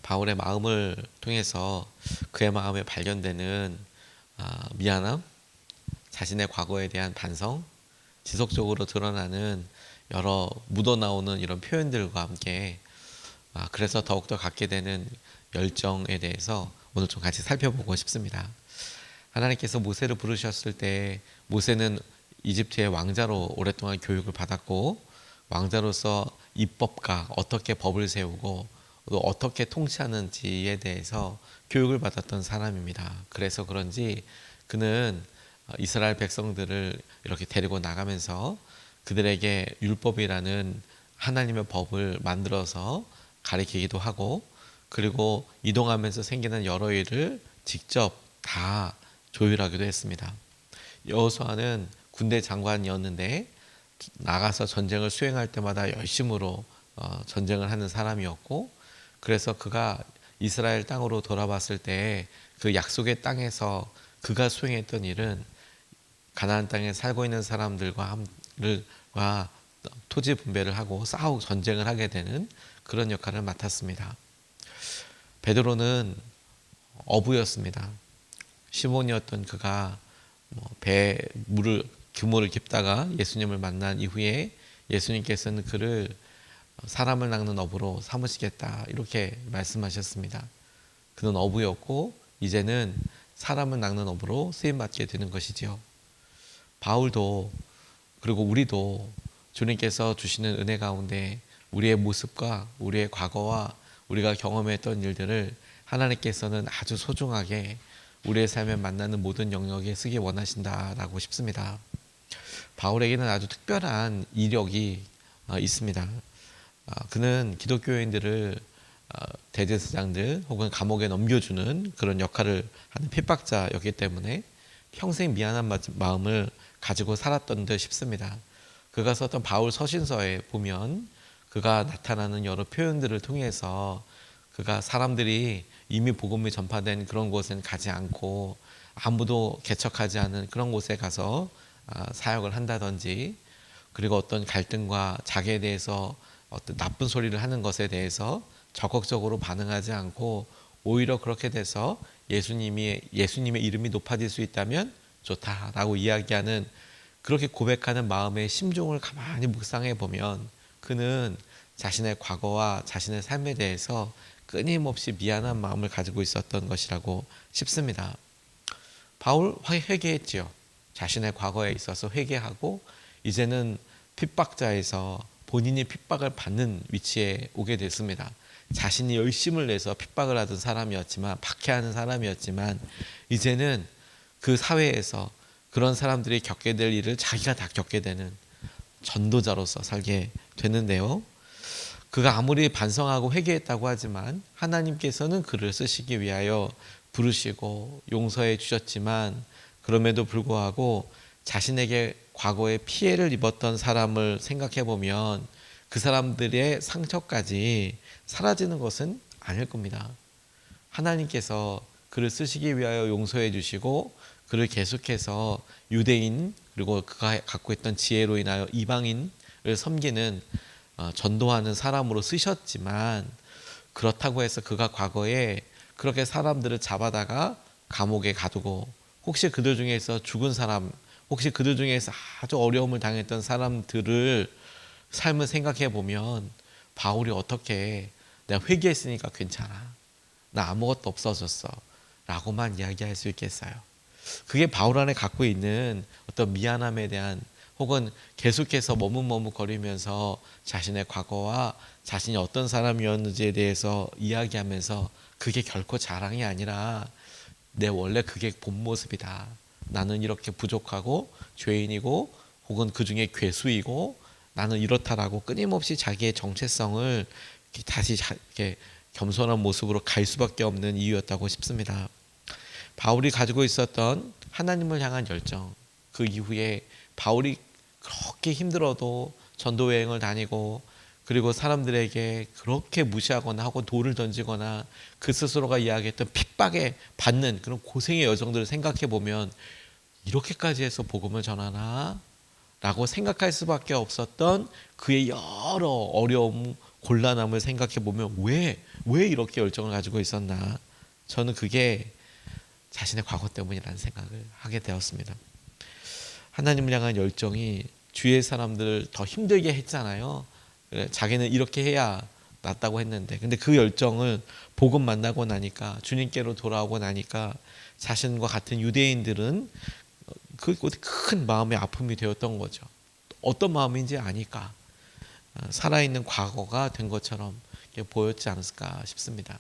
바울의 마음을 통해서 그의 마음에 발견되는 미안함, 자신의 과거에 대한 반성, 지속적으로 드러나는 여러 묻어나오는 이런 표현들과 함께 그래서 더욱더 갖게 되는 열정에 대해서 오늘 좀 같이 살펴보고 싶습니다. 하나님께서 모세를 부르셨을 때 모세는 이집트의 왕자로 오랫동안 교육을 받았고 왕자로서 입법과 어떻게 법을 세우고 또 어떻게 통치하는지에 대해서 교육을 받았던 사람입니다. 그래서 그런지 그는 이스라엘 백성들을 이렇게 데리고 나가면서 그들에게 율법이라는 하나님의 법을 만들어서 가리키기도 하고 그리고 이동하면서 생기는 여러 일을 직접 다 조율하기도 했습니다. 여호수아는 군대 장관이었는데 나가서 전쟁을 수행할 때마다 열심으로 전쟁을 하는 사람이었고 그래서 그가 이스라엘 땅으로 돌아왔을 때 그 약속의 땅에서 그가 수행했던 일은 가나안 땅에 살고 있는 사람들과 토지 분배를 하고 싸우고 전쟁을 하게 되는 그런 역할을 맡았습니다. 베드로는 어부였습니다. 시몬이었던 그가 배 물을 규모를 깊다가 예수님을 만난 이후에 예수님께서는 그를 사람을 낚는 어부로 삼으시겠다 이렇게 말씀하셨습니다. 그는 어부였고 이제는 사람을 낚는 어부로 쓰임받게 되는 것이지요. 바울도 그리고 우리도 주님께서 주시는 은혜 가운데 우리의 모습과 우리의 과거와 우리가 경험했던 일들을 하나님께서는 아주 소중하게 우리의 삶에 만나는 모든 영역에 쓰기 원하신다라고 싶습니다. 바울에게는 아주 특별한 이력이 있습니다. 그는 기독교인들을 대제사장들 혹은 감옥에 넘겨주는 그런 역할을 하는 핍박자였기 때문에 평생 미안한 마음을 가지고 살았던 듯 싶습니다. 그가 썼던 바울 서신서에 보면 그가 나타나는 여러 표현들을 통해서 그가 사람들이 이미 복음이 전파된 그런 곳은 가지 않고 아무도 개척하지 않은 그런 곳에 가서 사역을 한다든지 그리고 어떤 갈등과 자기에 대해서 어떤 나쁜 소리를 하는 것에 대해서 적극적으로 반응하지 않고 오히려 그렇게 돼서 예수님의 이름이 높아질 수 있다면 좋다라고 이야기하는 그렇게 고백하는 마음의 심중을 가만히 묵상해 보면 그는 자신의 과거와 자신의 삶에 대해서 끊임없이 미안한 마음을 가지고 있었던 것이라고 싶습니다. 바울 회개했지요. 자신의 과거에 있어서 회개하고 이제는 핍박자에서 본인이 핍박을 받는 위치에 오게 됐습니다. 자신이 열심을 내서 핍박을 하던 사람이었지만 박해하는 사람이었지만 이제는 그 사회에서 그런 사람들이 겪게 될 일을 자기가 다 겪게 되는 전도자로서 살게 되는데요. 그가 아무리 반성하고 회개했다고 하지만 하나님께서는 그를 쓰시기 위하여 부르시고 용서해 주셨지만 그럼에도 불구하고 자신에게 과거에 피해를 입었던 사람을 생각해 보면 그 사람들의 상처까지 사라지는 것은 아닐 겁니다. 하나님께서 그를 쓰시기 위하여 용서해 주시고 그를 계속해서 유대인 그리고 그가 갖고 있던 지혜로 인하여 이방인을 섬기는 전도하는 사람으로 쓰셨지만 그렇다고 해서 그가 과거에 그렇게 사람들을 잡아다가 감옥에 가두고 혹시 그들 중에서 죽은 사람 혹시 그들 중에서 아주 어려움을 당했던 사람들을 삶을 생각해 보면 바울이 어떻게 내가 회개했으니까 괜찮아 나 아무것도 없어졌어 라고만 이야기할 수 있겠어요. 그게 바울 안에 갖고 있는 어떤 미안함에 대한 혹은 계속해서 머뭇머뭇거리면서 자신의 과거와 자신이 어떤 사람이었는지에 대해서 이야기하면서 그게 결코 자랑이 아니라 내 원래 그게 본 모습이다. 나는 이렇게 부족하고 죄인이고 혹은 그 중에 괴수이고 나는 이렇다라고 끊임없이 자기의 정체성을 다시 이렇게 겸손한 모습으로 갈 수밖에 없는 이유였다고 싶습니다. 바울이 가지고 있었던 하나님을 향한 열정 그 이후에 바울이 그렇게 힘들어도 전도 여행을 다니고 그리고 사람들에게 그렇게 무시하거나 하고 돌을 던지거나 그 스스로가 이야기했던 핍박에 받는 그런 고생의 여정들을 생각해 보면 이렇게까지 해서 복음을 전하나? 라고 생각할 수밖에 없었던 그의 여러 어려움, 곤란함을 생각해 보면 왜 이렇게 열정을 가지고 있었나? 저는 그게 자신의 과거 때문이라는 생각을 하게 되었습니다. 하나님을 향한 열정이 주위의 사람들을 더 힘들게 했잖아요. 그래, 자기는 이렇게 해야 낫다고 했는데, 근데 그 열정을 복음 만나고 나니까, 주님께로 돌아오고 나니까 자신과 같은 유대인들은 큰 마음의 아픔이 되었던 거죠. 어떤 마음인지 아니까 살아있는 과거가 된 것처럼 보였지 않았을까 싶습니다.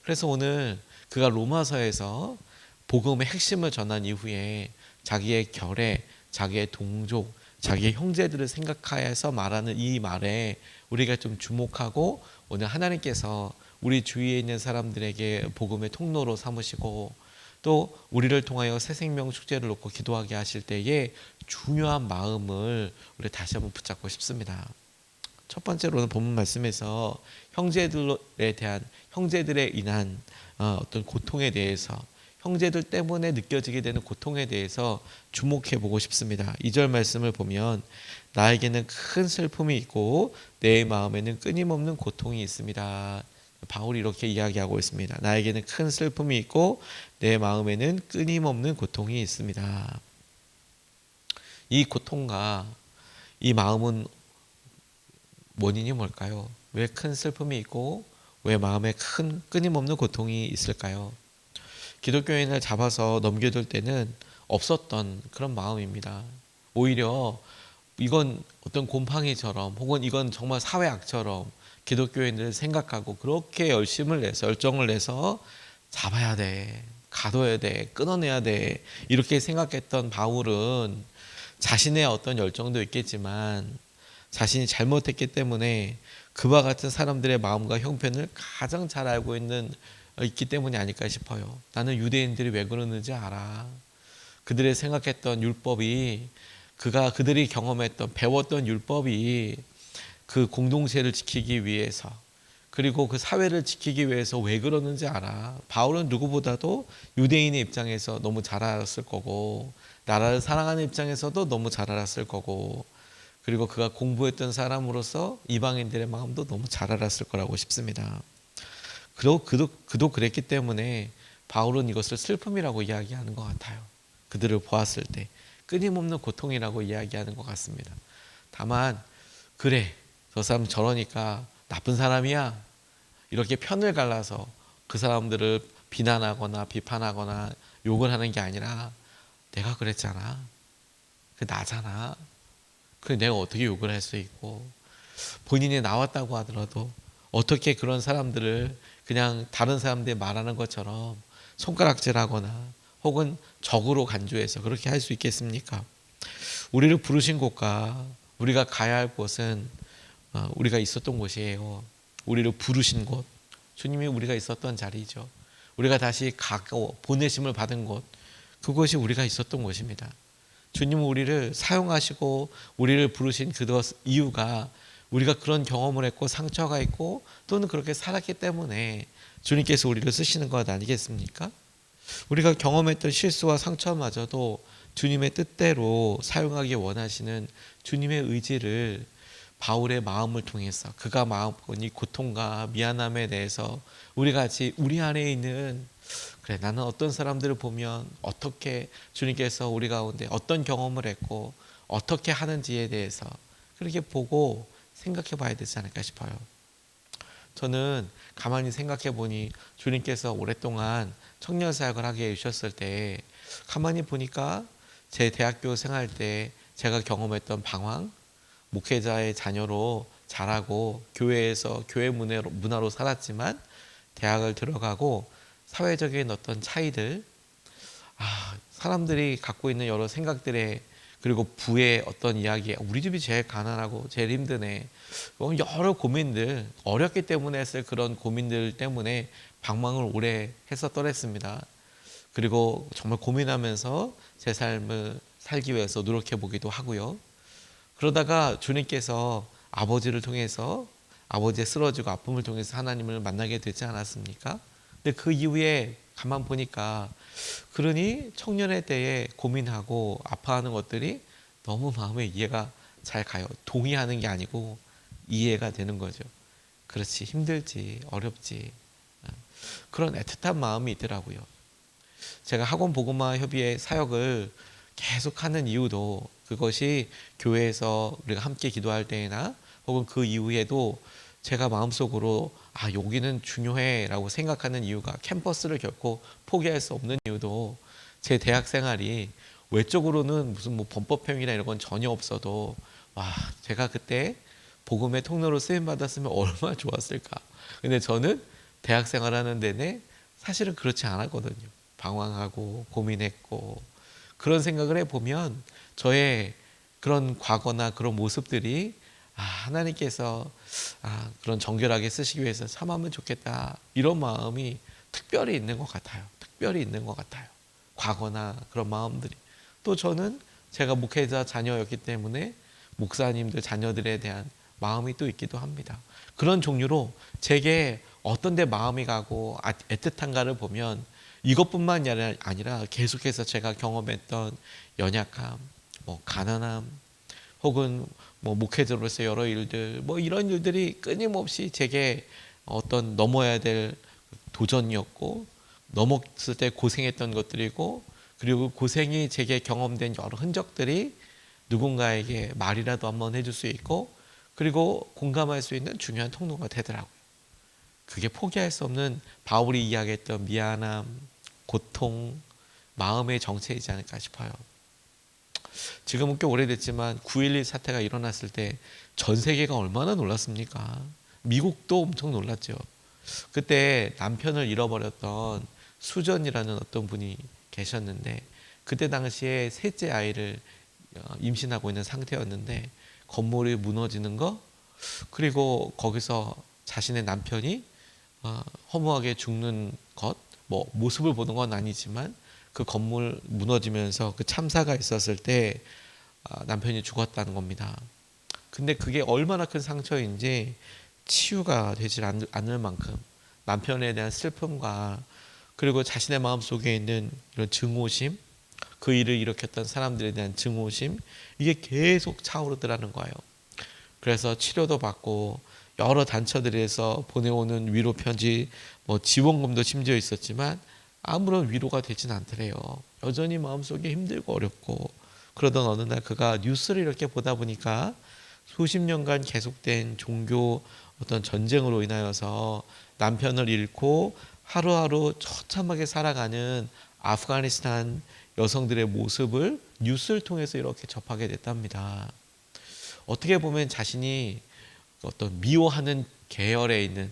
그래서 오늘 그가 로마서에서 복음의 핵심을 전한 이후에 자기의 결의, 자기의 동족, 자기의 형제들을 생각하여서 말하는 이 말에 우리가 좀 주목하고, 오늘 하나님께서 우리 주위에 있는 사람들에게 복음의 통로로 삼으시고 또 우리를 통하여 새 생명 축제를 놓고 기도하게 하실 때에 중요한 마음을 우리 다시 한번 붙잡고 싶습니다. 첫 번째로는 본문 말씀에서 형제들에 인한 어떤 고통에 대해서, 형제들 때문에 느껴지게 되는 고통에 대해서 주목해 보고 싶습니다. 2절 말씀을 보면 나에게는 큰 슬픔이 있고 내 마음에는 끊임없는 고통이 있습니다. 바울이 이렇게 이야기하고 있습니다. 나에게는 큰 슬픔이 있고 내 마음에는 끊임없는 고통이 있습니다. 이 고통과 이 마음은 원인이 뭘까요? 왜 큰 슬픔이 있고 왜 마음에 큰 끊임없는 고통이 있을까요? 기독교인을 잡아서 넘겨둘 때는 없었던 그런 마음입니다. 오히려 이건 어떤 곰팡이처럼, 혹은 이건 정말 사회악처럼 기독교인들을 생각하고 그렇게 열정을 내서 잡아야 돼, 가둬야 돼, 끊어내야 돼, 이렇게 생각했던 바울은 자신의 어떤 열정도 있겠지만 자신이 잘못했기 때문에 그와 같은 사람들의 마음과 형편을 가장 잘 알고 있기 때문이 아닐까 싶어요. 나는 유대인들이 왜 그러는지 알아. 그들이 생각했던 율법이, 그들이 경험했던, 배웠던 율법이 그 공동체를 지키기 위해서, 그리고 그 사회를 지키기 위해서 왜 그러는지 알아. 바울은 누구보다도 유대인의 입장에서 너무 잘 알았을 거고, 나라를 사랑하는 입장에서도 너무 잘 알았을 거고, 그리고 그가 공부했던 사람으로서 이방인들의 마음도 너무 잘 알았을 거라고 싶습니다. 그도 그랬기 때문에 바울은 이것을 슬픔이라고 이야기하는 것 같아요. 그들을 보았을 때 끊임없는 고통이라고 이야기하는 것 같습니다. 다만 그래, 저 사람 저러니까 나쁜 사람이야, 이렇게 편을 갈라서 그 사람들을 비난하거나 비판하거나 욕을 하는 게 아니라, 내가 그랬잖아, 그 나잖아, 그 내가 어떻게 욕을 할 수 있고, 본인이 나왔다고 하더라도 어떻게 그런 사람들을 그냥 다른 사람들이 말하는 것처럼 손가락질하거나 혹은 적으로 간주해서 그렇게 할 수 있겠습니까? 우리를 부르신 곳과 우리가 가야 할 곳은 우리가 있었던 곳이에요. 우리를 부르신 곳, 주님이 우리가 있었던 자리죠. 우리가 다시 가고 보내심을 받은 곳, 그것이 우리가 있었던 곳입니다. 주님은 우리를 사용하시고 우리를 부르신 그 이유가 우리가 그런 경험을 했고 상처가 있고 또는 그렇게 살았기 때문에 주님께서 우리를 쓰시는 것 아니겠습니까? 우리가 경험했던 실수와 상처마저도 주님의 뜻대로 사용하기 원하시는 주님의 의지를 바울의 마음을 통해서, 그가 마음꾼 이 고통과 미안함에 대해서 우리 같이 우리 안에 있는, 그래 나는 어떤 사람들을 보면 어떻게 주님께서 우리 가운데 어떤 경험을 했고 어떻게 하는지에 대해서 그렇게 보고 생각해 봐야 되지 않을까 싶어요. 저는 가만히 생각해 보니 주님께서 오랫동안 청년 사역을 하게 해주셨을 때 가만히 보니까 제 대학교 생활 때 제가 경험했던 방황, 목회자의 자녀로 자라고 교회에서 교회 문화로 살았지만 대학을 들어가고 사회적인 어떤 차이들, 사람들이 갖고 있는 여러 생각들에, 그리고 부의 어떤 이야기, 우리 집이 제일 가난하고 제일 힘드네, 여러 고민들, 어렸기 때문에 했을 그런 고민들 때문에 방황을 오래 했었더랬습니다. 그리고 정말 고민하면서 제 삶을 살기 위해서 노력해 보기도 하고요. 그러다가 주님께서 아버지를 통해서, 아버지의 쓰러지고 아픔을 통해서 하나님을 만나게 되지 않았습니까? 근데 그 이후에 가만 보니까, 그러니 청년의 때에 고민하고 아파하는 것들이 너무 마음에 이해가 잘 가요. 동의하는 게 아니고 이해가 되는 거죠. 그렇지, 힘들지, 어렵지. 그런 애틋한 마음이 있더라고요. 제가 학원 복음화 협의회 사역을 계속 하는 이유도 그것이 교회에서 우리가 함께 기도할 때나 혹은 그 이후에도 제가 마음속으로 여기는 중요해라고 생각하는 이유가, 캠퍼스를 결코 포기할 수 없는 이유도 제 대학 생활이 외적으로는 무슨 뭐 범법행위나 이런 건 전혀 없어도 제가 그때 복음의 통로로 쓰임 받았으면 얼마나 좋았을까. 근데 저는 대학 생활하는 내내 사실은 그렇지 않았거든요. 방황하고 고민했고, 그런 생각을 해보면 저의 그런 과거나 그런 모습들이 하나님께서 그런 정결하게 쓰시기 위해서 참하면 좋겠다, 이런 마음이 특별히 있는 것 같아요. 특별히 있는 것 같아요. 과거나 그런 마음들이. 또 저는 제가 목회자 자녀였기 때문에 목사님들 자녀들에 대한 마음이 또 있기도 합니다. 그런 종류로 제게 어떤 데 마음이 가고 애틋한가를 보면 이것뿐만이 아니라 계속해서 제가 경험했던 연약함, 가난함, 혹은 목회자로서 여러 일들, 이런 일들이 끊임없이 제게 어떤 넘어야 될 도전이었고, 넘었을 때 고생했던 것들이고, 그리고 고생이 제게 경험된 여러 흔적들이 누군가에게 말이라도 한번 해줄 수 있고, 그리고 공감할 수 있는 중요한 통로가 되더라고요. 그게 포기할 수 없는 바울이 이야기했던 미안함, 고통, 마음의 정체이지 않을까 싶어요. 지금은 꽤 오래됐지만 9.11 사태가 일어났을 때 전 세계가 얼마나 놀랐습니까? 미국도 엄청 놀랐죠. 그때 남편을 잃어버렸던 수전이라는 어떤 분이 계셨는데, 그때 당시에 셋째 아이를 임신하고 있는 상태였는데 건물이 무너지는 거, 그리고 거기서 자신의 남편이 허무하게 죽는 것, 모습을 보는 건 아니지만 그 건물 무너지면서 그 참사가 있었을 때 남편이 죽었다는 겁니다. 근데 그게 얼마나 큰 상처인지 치유가 되지 않을 만큼 남편에 대한 슬픔과, 그리고 자신의 마음속에 있는 이런 증오심, 그 일을 일으켰던 사람들에 대한 증오심, 이게 계속 차오르더라는 거예요. 그래서 치료도 받고 여러 단체들에서 보내오는 위로 편지, 지원금도 심지어 있었지만 아무런 위로가 되진 않더래요. 여전히 마음속에 힘들고 어렵고. 그러던 어느 날 그가 뉴스를 이렇게 보다 보니까 수십 년간 계속된 종교 어떤 전쟁으로 인하여서 남편을 잃고 하루하루 처참하게 살아가는 아프가니스탄 여성들의 모습을 뉴스를 통해서 이렇게 접하게 됐답니다. 어떻게 보면 자신이 어떤 미워하는 계열에 있는,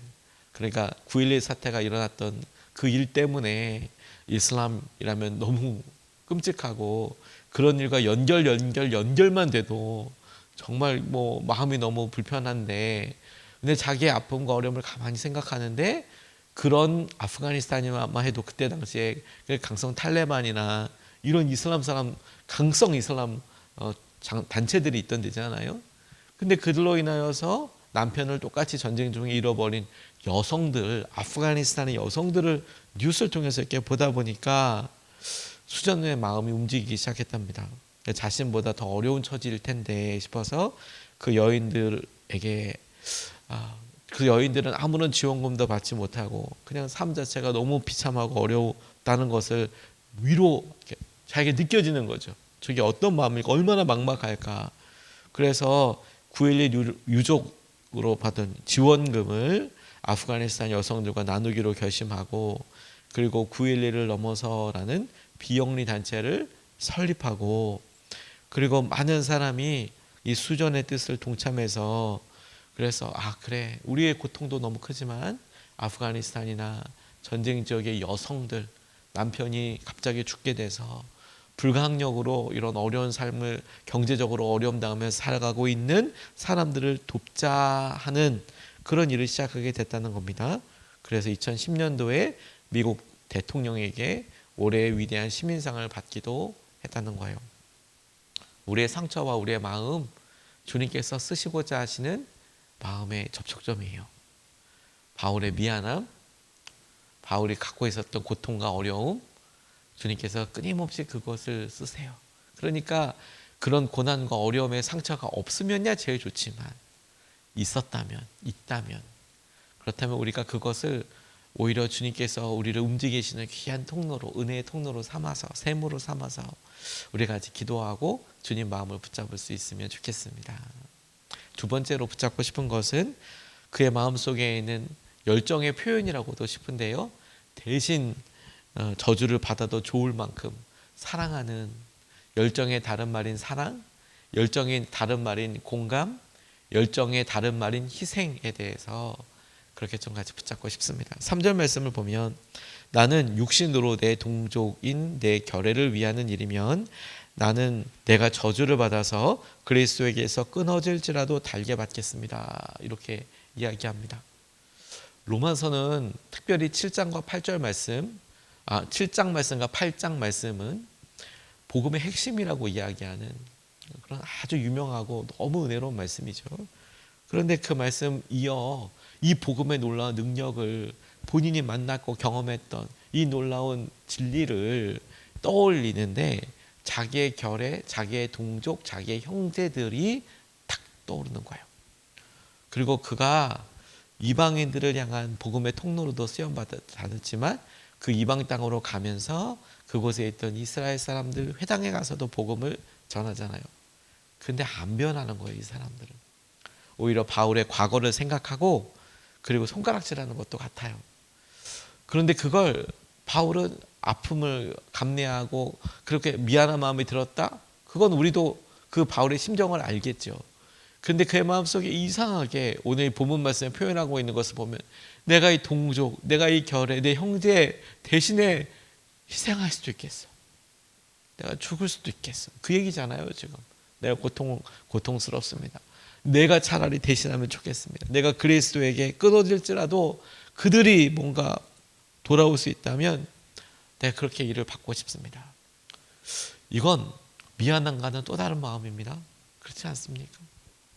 그러니까 9.11 사태가 일어났던 그 일 때문에 이슬람이라면 너무 끔찍하고, 그런 일과 연결만 돼도 정말 마음이 너무 불편한데, 근데 자기의 아픔과 어려움을 가만히 생각하는데, 그런 아프가니스탄이만 해도 그때 당시에 강성 탈레반이나 이런 이슬람 사람, 강성 이슬람 단체들이 있던 데잖아요. 근데 그들로 인하여서 남편을 똑같이 전쟁 중에 잃어버린 여성들, 아프가니스탄의 여성들을 뉴스를 통해서 이렇게 보다 보니까 수전의 마음이 움직이기 시작했답니다. 자신보다 더 어려운 처지일 텐데 싶어서 그 여인들에게, 그 여인들은 아무런 지원금도 받지 못하고 그냥 삶 자체가 너무 비참하고 어려웠다는 것을 자기가 느껴지는 거죠. 저게 어떤 마음일까, 얼마나 막막할까. 그래서 9.11 유족으로 받은 지원금을 아프가니스탄 여성들과 나누기로 결심하고, 그리고 9.11을 넘어서라는 비영리 단체를 설립하고, 그리고 많은 사람이 이 수전의 뜻을 동참해서, 그래서 그래, 우리의 고통도 너무 크지만 아프가니스탄이나 전쟁 지역의 여성들, 남편이 갑자기 죽게 돼서 불가항력으로 이런 어려운 삶을, 경제적으로 어려움 당하면서 살아가고 있는 사람들을 돕자 하는 그런 일을 시작하게 됐다는 겁니다. 그래서 2010년도에 미국 대통령에게 올해의 위대한 시민상을 받기도 했다는 거예요. 우리의 상처와 우리의 마음, 주님께서 쓰시고자 하시는 마음의 접촉점이에요. 바울의 미안함, 바울이 갖고 있었던 고통과 어려움, 주님께서 끊임없이 그것을 쓰세요. 그러니까 그런 고난과 어려움의 상처가 없으면야 제일 좋지만, 있다면 그렇다면 우리가 그것을 오히려 주님께서 우리를 움직이시는 귀한 통로로, 은혜의 통로로 삼아서, 샘으로 삼아서 우리가 같이 기도하고 주님 마음을 붙잡을 수 있으면 좋겠습니다. 두 번째로 붙잡고 싶은 것은 그의 마음속에 있는 열정의 표현이라고도 싶은데요, 대신 저주를 받아도 좋을 만큼 사랑하는, 열정의 다른 말인 사랑, 열정의 다른 말인 공감, 열정의 다른 말인 희생에 대해서 그렇게 좀 같이 붙잡고 싶습니다. 3절 말씀을 보면 나는 육신으로 내 동족인 내 결례를 위하는 일이면 나는 내가 저주를 받아서 그리스도에게서 끊어질지라도 달게 받겠습니다. 이렇게 이야기합니다. 로마서는 특별히 7장과 8절 말씀, 7장 말씀과 8장 말씀은 복음의 핵심이라고 이야기하는 그런 아주 유명하고 너무 은혜로운 말씀이죠. 그런데 그 말씀 이어 이 복음의 놀라운 능력을, 본인이 만났고 경험했던 이 놀라운 진리를 떠올리는데 자기의 결례, 자기의 동족, 자기의 형제들이 탁 떠오르는 거예요. 그리고 그가 이방인들을 향한 복음의 통로로도 쓰임받았지만 그 이방 땅으로 가면서 그곳에 있던 이스라엘 사람들 회당에 가서도 복음을 전하잖아요. 근데 안 변하는 거예요, 이 사람들은. 오히려 바울의 과거를 생각하고 그리고 손가락질하는 것도 같아요. 그런데 그걸 바울은 아픔을 감내하고 그렇게 미안한 마음이 들었다? 그건 우리도 그 바울의 심정을 알겠죠. 그런데 그의 마음속에 이상하게 오늘 본문 말씀에 표현하고 있는 것을 보면 내가 이 동족, 내가 이 결례, 내 형제 대신에 희생할 수도 있겠어. 내가 죽을 수도 있겠어. 그 얘기잖아요, 지금. 내가 고통스럽습니다. 내가 차라리 대신하면 좋겠습니다. 내가 그리스도에게 끊어질지라도 그들이 뭔가 돌아올 수 있다면 내가 그렇게 일을 받고 싶습니다. 이건 미안함과는 또 다른 마음입니다. 그렇지 않습니까?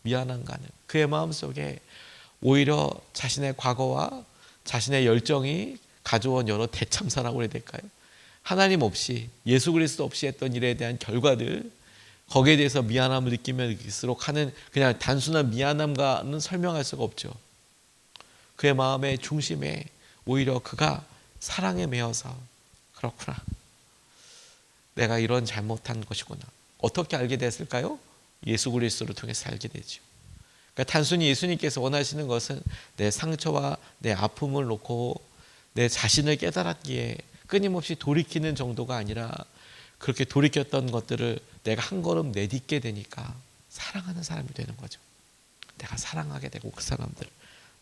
미안함과는 그의 마음속에 오히려 자신의 과거와 자신의 열정이 가져온 여러 대참사라고 해야 될까요? 하나님 없이, 예수 그리스도 없이 했던 일에 대한 결과들, 거기에 대해서 미안함을 느끼면 느낄수록 하는 그냥 단순한 미안함과는 설명할 수가 없죠. 그의 마음의 중심에 오히려 그가 사랑에 매여서 그렇구나, 내가 이런 잘못한 것이구나. 어떻게 알게 됐을까요? 예수 그리스도를 통해서 알게 되죠. 그러니까 단순히 예수님께서 원하시는 것은 내 상처와 내 아픔을 놓고 내 자신을 깨달았기에 끊임없이 돌이키는 정도가 아니라 그렇게 돌이켰던 것들을 내가 한 걸음 내딛게 되니까 사랑하는 사람이 되는 거죠. 내가 사랑하게 되고 그 사람들,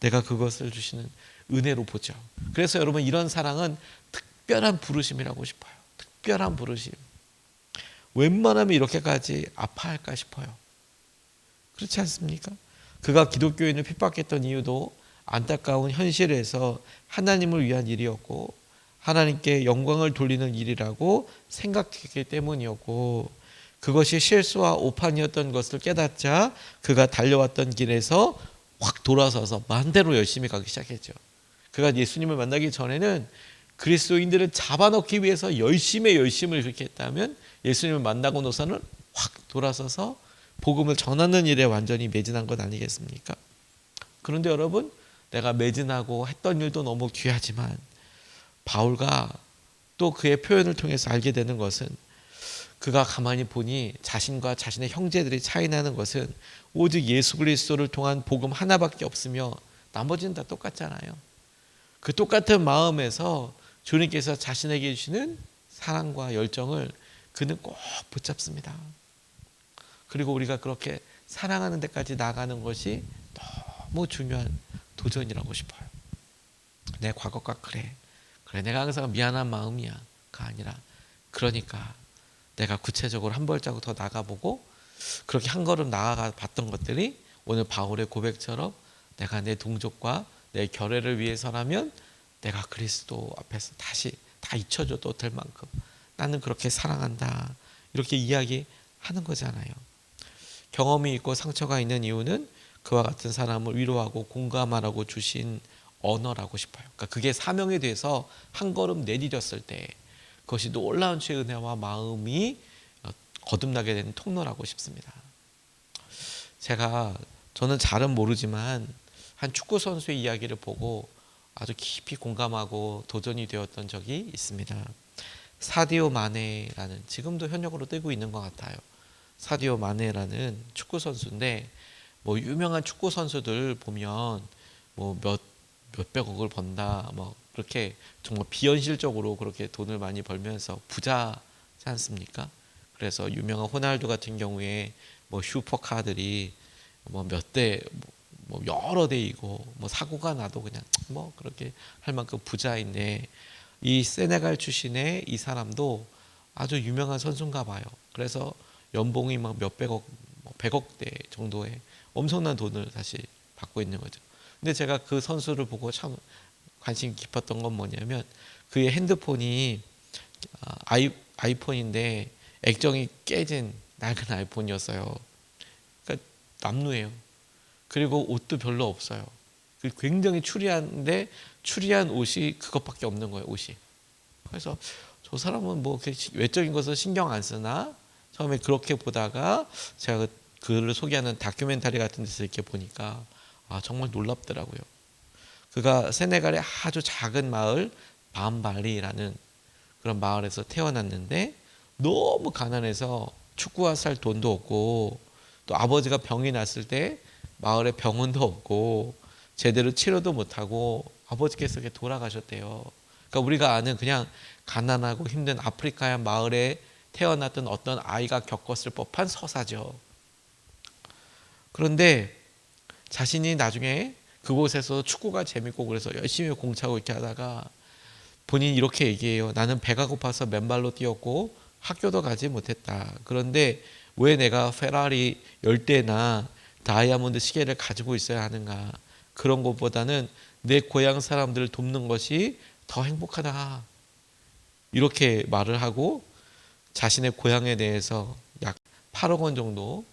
내가 그것을 주시는 은혜로 보죠. 그래서 여러분, 이런 사랑은 특별한 부르심이라고 싶어요. 특별한 부르심. 웬만하면 이렇게까지 아파할까 싶어요. 그렇지 않습니까? 그가 기독교인을 핍박했던 이유도 안타까운 현실에서 하나님을 위한 일이었고 하나님께 영광을 돌리는 일이라고 생각했기 때문이었고, 그것이 실수와 오판이었던 것을 깨닫자 그가 달려왔던 길에서 확 돌아서서 반대로 열심히 가기 시작했죠. 그가 예수님을 만나기 전에는 그리스도인들을 잡아넣기 위해서 열심을 그렇게 했다면 예수님을 만나고 나서는 확 돌아서서 복음을 전하는 일에 완전히 매진한 것 아니겠습니까? 그런데 여러분, 내가 매진하고 했던 일도 너무 귀하지만 바울가 또 그의 표현을 통해서 알게 되는 것은, 그가 가만히 보니 자신과 자신의 형제들이 차이 나는 것은 오직 예수 그리스도를 통한 복음 하나밖에 없으며 나머지는 다 똑같잖아요. 그 똑같은 마음에서 주님께서 자신에게 주시는 사랑과 열정을 그는 꼭 붙잡습니다. 그리고 우리가 그렇게 사랑하는 데까지 나가는 것이 너무 중요한 도전이라고 싶어요. 내 과거가 그래 내가 항상 미안한 마음이야 가 아니라, 그러니까 내가 구체적으로 한 발자국 더 나가보고 그렇게 한 걸음 나아가 봤던 것들이 오늘 바울의 고백처럼 내가 내 동족과 내 결례를 위해서라면 내가 그리스도 앞에서 다시 다 잊혀줘도 될 만큼 나는 그렇게 사랑한다, 이렇게 이야기하는 거잖아요. 경험이 있고 상처가 있는 이유는 그와 같은 사람을 위로하고 공감하라고 주신 언어라고 싶어요. 그러니까 그게 사명에 대해서 한 걸음 내디뎠을 때 그것이 놀라운 주의 은혜와 마음이 거듭나게 되는 통로라고 싶습니다. 저는 잘은 모르지만 한 축구 선수의 이야기를 보고 아주 깊이 공감하고 도전이 되었던 적이 있습니다. 사디오 마네라는, 지금도 현역으로 뛰고 있는 것 같아요. 사디오 마네라는 축구 선수인데, 뭐 유명한 축구 선수들 보면 뭐 몇백억을 번다, 뭐 그렇게 정말 비현실적으로 그렇게 돈을 많이 벌면서 부자지 않습니까? 그래서 유명한 호날두 같은 경우에 뭐 슈퍼카들이 뭐 몇 대, 뭐 여러 대이고, 뭐 사고가 나도 그냥 뭐 그렇게 할 만큼 부자인데, 이 세네갈 출신의 이 사람도 아주 유명한 선수인가 봐요. 그래서 연봉이 막 몇백억, 뭐 백억대 정도의 엄청난 돈을 사실 받고 있는 거죠. 근데 제가 그 선수를 보고 참 관심 깊었던 건 뭐냐면, 그의 핸드폰이 아이폰인데 액정이 깨진 낡은 아이폰이었어요. 그러니까 남루해요. 그리고 옷도 별로 없어요. 굉장히 추리한데, 추리한 옷이 그것밖에 없는 거예요, 옷이. 그래서 저 사람은 뭐 외적인 것을 신경 안 쓰나? 처음에 그렇게 보다가 제가 그를 소개하는 다큐멘터리 같은 데서 이렇게 보니까 정말 놀랍더라고요. 그가 세네갈의 아주 작은 마을 밤발리라는 그런 마을에서 태어났는데, 너무 가난해서 축구화 살 돈도 없고, 또 아버지가 병이 났을 때 마을에 병원도 없고 제대로 치료도 못하고 아버지께서 이렇게 돌아가셨대요. 그러니까 우리가 아는 그냥 가난하고 힘든 아프리카의 마을에 태어났던 어떤 아이가 겪었을 법한 서사죠. 그런데 자신이 나중에 그곳에서 축구가 재밌고 그래서 열심히 공차고 이렇게 하다가 본인이 이렇게 얘기해요. 나는 배가 고파서 맨발로 뛰었고 학교도 가지 못했다. 그런데 왜 내가 페라리 10대나 다이아몬드 시계를 가지고 있어야 하는가? 그런 것보다는 내 고향 사람들을 돕는 것이 더 행복하다. 이렇게 말을 하고 자신의 고향에 대해서 약 8억 원 정도,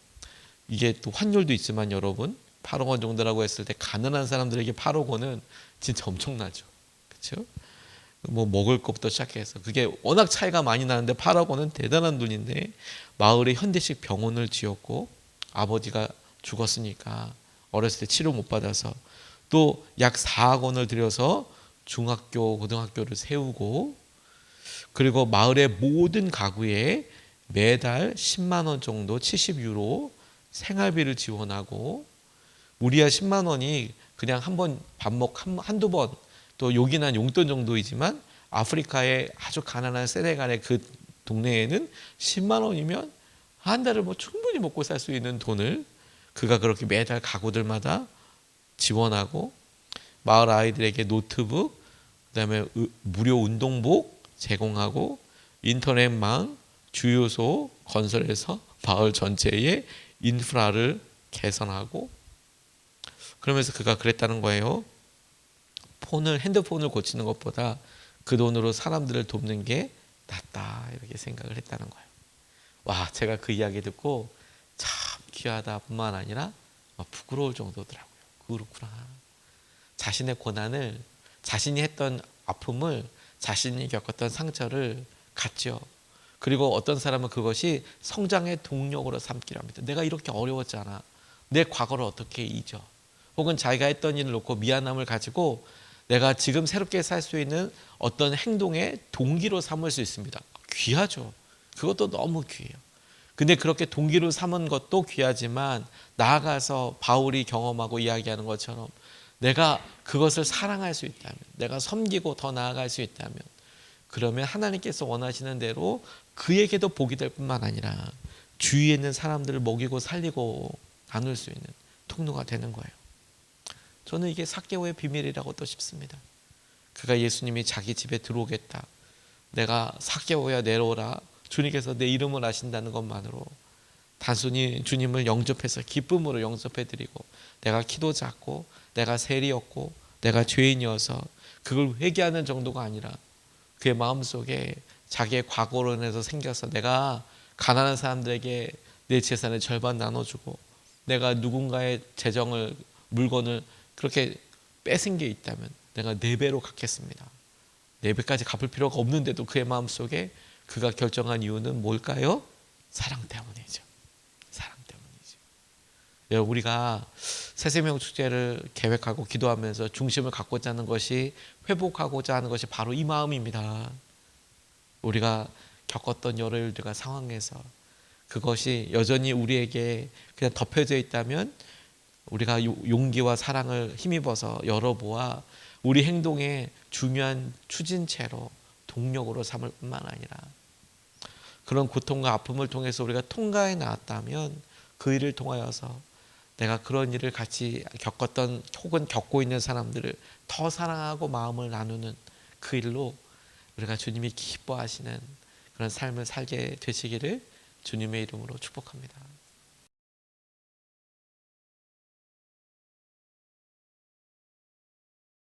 이게 또 환율도 있지만 여러분 8억 원 정도라고 했을 때 가난한 사람들에게 8억 원은 진짜 엄청나죠. 그렇죠? 뭐 먹을 것부터 시작해서 그게 워낙 차이가 많이 나는데 8억 원은 대단한 돈인데, 마을에 현대식 병원을 지었고, 아버지가 죽었으니까 어렸을 때 치료 못 받아서 또 약 4억 원을 들여서 중학교, 고등학교를 세우고, 그리고 마을의 모든 가구에 매달 10만 원 정도 70유로 생활비를 지원하고, 우리야 10만 원이 그냥 한번 밥 한두 번 또 요긴한 용돈 정도이지만, 아프리카의 아주 가난한 세네갈의 그 동네에는 10만 원이면 한 달을 뭐 충분히 먹고 살 수 있는 돈을 그가 그렇게 매달 가구들마다 지원하고, 마을 아이들에게 노트북, 그다음에 무료 운동복 제공하고, 인터넷망, 주유소 건설해서 마을 전체의 인프라를 개선하고, 그러면서 그가 그랬다는 거예요. 핸드폰을 고치는 것보다 그 돈으로 사람들을 돕는 게 낫다, 이렇게 생각을 했다는 거예요. 와, 제가 그 이야기 듣고 참 귀하다 뿐만 아니라 부끄러울 정도더라고요. 그렇구나. 자신의 고난을, 자신이 했던 아픔을, 자신이 겪었던 상처를 갖죠. 그리고 어떤 사람은 그것이 성장의 동력으로 삼기로 합니다. 내가 이렇게 어려웠잖아, 내 과거를 어떻게 잊어. 혹은 자기가 했던 일을 놓고 미안함을 가지고 내가 지금 새롭게 살 수 있는 어떤 행동의 동기로 삼을 수 있습니다. 귀하죠. 그것도 너무 귀해요. 근데 그렇게 동기로 삼은 것도 귀하지만, 나아가서 바울이 경험하고 이야기하는 것처럼 내가 그것을 사랑할 수 있다면, 내가 섬기고 더 나아갈 수 있다면, 그러면 하나님께서 원하시는 대로 그에게도 복이 될 뿐만 아니라 주위에 있는 사람들을 먹이고 살리고 나눌 수 있는 통로가 되는 거예요. 저는 이게 삭개오의 비밀이라고 또 싶습니다. 그가 예수님이 자기 집에 들어오겠다, 내가 삭개오야 내려오라, 주님께서 내 이름을 아신다는 것만으로 단순히 주님을 영접해서 기쁨으로 영접해드리고, 내가 키도 작고 내가 세리였고 내가 죄인이어서 그걸 회개하는 정도가 아니라, 그의 마음속에 자기의 과거로 인해서 생겨서 내가 가난한 사람들에게 내 재산의 절반 나눠주고, 내가 누군가의 재정을, 물건을 그렇게 뺏은 게 있다면 내가 4배로 갚겠습니다. 4배까지 갚을 필요가 없는데도 그의 마음속에 그가 결정한 이유는 뭘까요? 사랑 때문이죠. 사랑 때문이죠. 여러분, 우리가 새생명 축제를 계획하고 기도하면서 중심을 갖고자 하는 것이, 회복하고자 하는 것이 바로 이 마음입니다. 우리가 겪었던 여러 일들과 상황에서 그것이 여전히 우리에게 그냥 덮여져 있다면 우리가 용기와 사랑을 힘입어서 열어보아 우리 행동의 중요한 추진체로, 동력으로 삼을 뿐만 아니라 그런 고통과 아픔을 통해서 우리가 통과해 나왔다면 그 일을 통하여서 내가 그런 일을 같이 겪었던 혹은 겪고 있는 사람들을 더 사랑하고 마음을 나누는 그 일로 우리가 주님이 기뻐하시는 그런 삶을 살게 되시기를 주님의 이름으로 축복합니다.